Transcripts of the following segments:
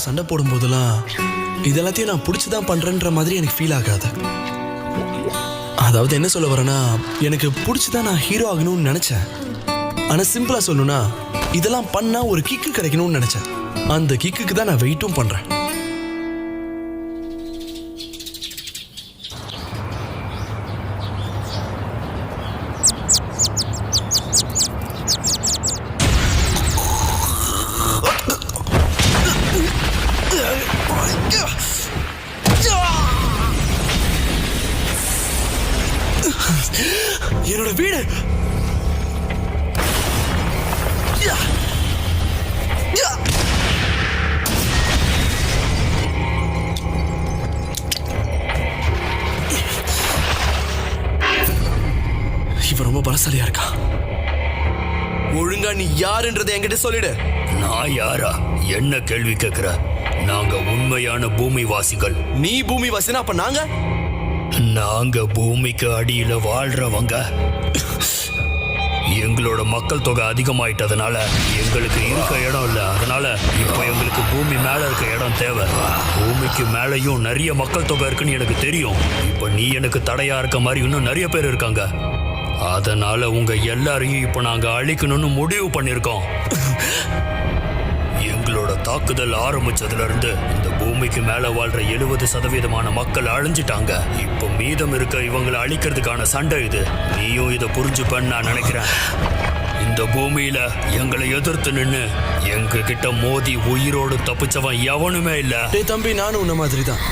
நான் சண்டை போடும் போதெல்லாம் இதெல்லாத்தையும் நான் பிடிச்சிதான் பண்றேன்ற மாதிரி எனக்கு ஃபீல் ஆகாது. அதாவது என்ன சொல்ல வரேன்னா, எனக்கு பிடிச்சிதான் நான் ஹீரோ ஆகணும்னு நினைச்சேன். ஆனா சிம்பிளா சொல்லணும்னா, இதெல்லாம் பண்ணா ஒரு கிக்கு கிடைக்கணும்னு நினைச்சேன். அந்த கிக்குக்கு தான் நான் வெயிட்டும் பண்றேன். என்னோட வீடு இவன் ரொம்ப பலசாலியா இருக்கா. ஒழுங்கா நீ யாருன்றதை என்கிட்ட சொல்லிடு. நான் யாரா? என்ன கேள்வி கேட்கிற? நாங்க உண்மையான பூமிவாசிகள். நீ பூமிவாசினா அப்ப நாங்க பூமிக்கு அடியில வாழ்றவங்க. எங்களோட மக்கள் தொகை அதிகமாயிட்டதுனால எங்களுக்கு இருக்க இடம் இல்லை. அதனால இப்போ எங்களுக்கு பூமி மேல இருக்க இடம் தேவை. பூமிக்கு மேலேயும் நிறைய மக்கள் தொகை இருக்குன்னு எனக்கு தெரியும். இப்போ நீ எனக்கு தடையா இருக்க மாதிரி இன்னும் நிறைய பேர் இருக்காங்க. அதனால உங்க எல்லாரையும் இப்போ நாங்க அழிக்கணும்னு முடிவு பண்ணிருக்கோம். எங்களோட தாக்குதல் ஆரம்பிச்சதுல இருந்து இந்த பூமிக்கு மேல வாழ்ற 70% மக்கள் அழிஞ்சிட்டாங்க. இப்போ மீதம் இருக்க இவங்களை அழிக்கிறதுக்கான சண்டை இது. நீயும் இதை புரிஞ்சுப்பன்னு நான் நினைக்கிறேன். இந்த பூமியில எங்களை எதிர்த்து நின்னு எங்க கிட்ட மோதி உயிரோடு தப்பிச்சவன் எவனுமே இல்ல. தம்பி, நானும் உன்ன மாதிரி தான்.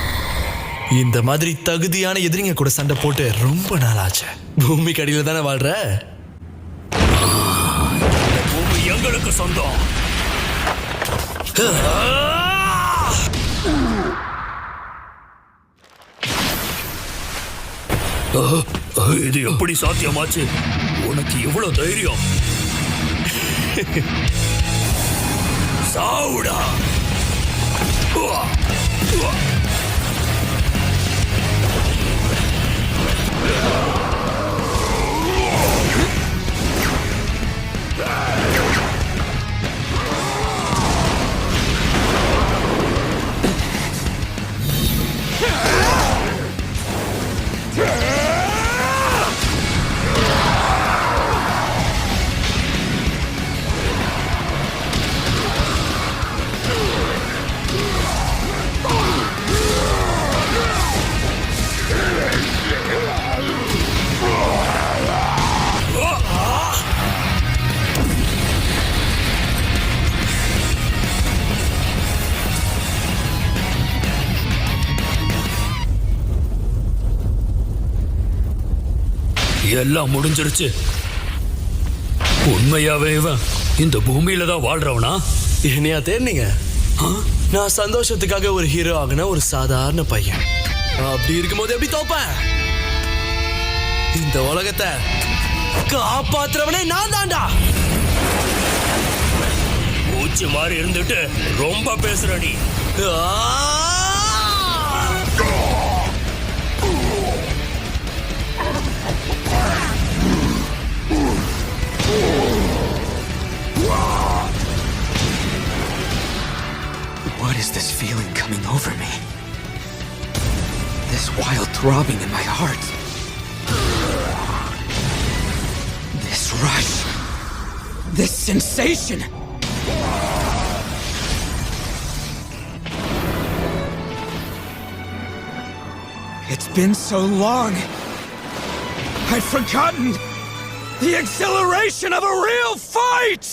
இந்த மாதிரி தகுதியான எதிரிங்க கூட சண்டை போட்டு ரொம்ப நாள் ஆச்சு. பூமிக்கு அடியில தானே வாழ்ற. பூமி எங்களுக்கு சொந்தம். இது எப்படி சாத்தியமாச்சு? உனக்கு எவ்வளவு தைரியம்? சாவுடா. எல்லாம் முடிஞ்சிருச்சு. உண்மையாவே இவன் இந்த பூமியில தான் வாழ்றவனா? என்னையா தேர்னீங்க? நான் சந்தோஷத்துக்காக ஒரு ஹீரோ ஆகின ஒரு சாதாரண பையன். அப்படி இருக்கும்போது எப்படி தோப்பேன்? இந்த உலகத்தை காப்பாத்துறவனே நான் தான்டா. பூச்சி மாதிரி இருந்துட்டு ரொம்ப பேசுற நீ. What is this feeling coming over me? This wild throbbing in my heart. This rush. This sensation. It's been so long. I'd forgotten the exhilaration of a real fight!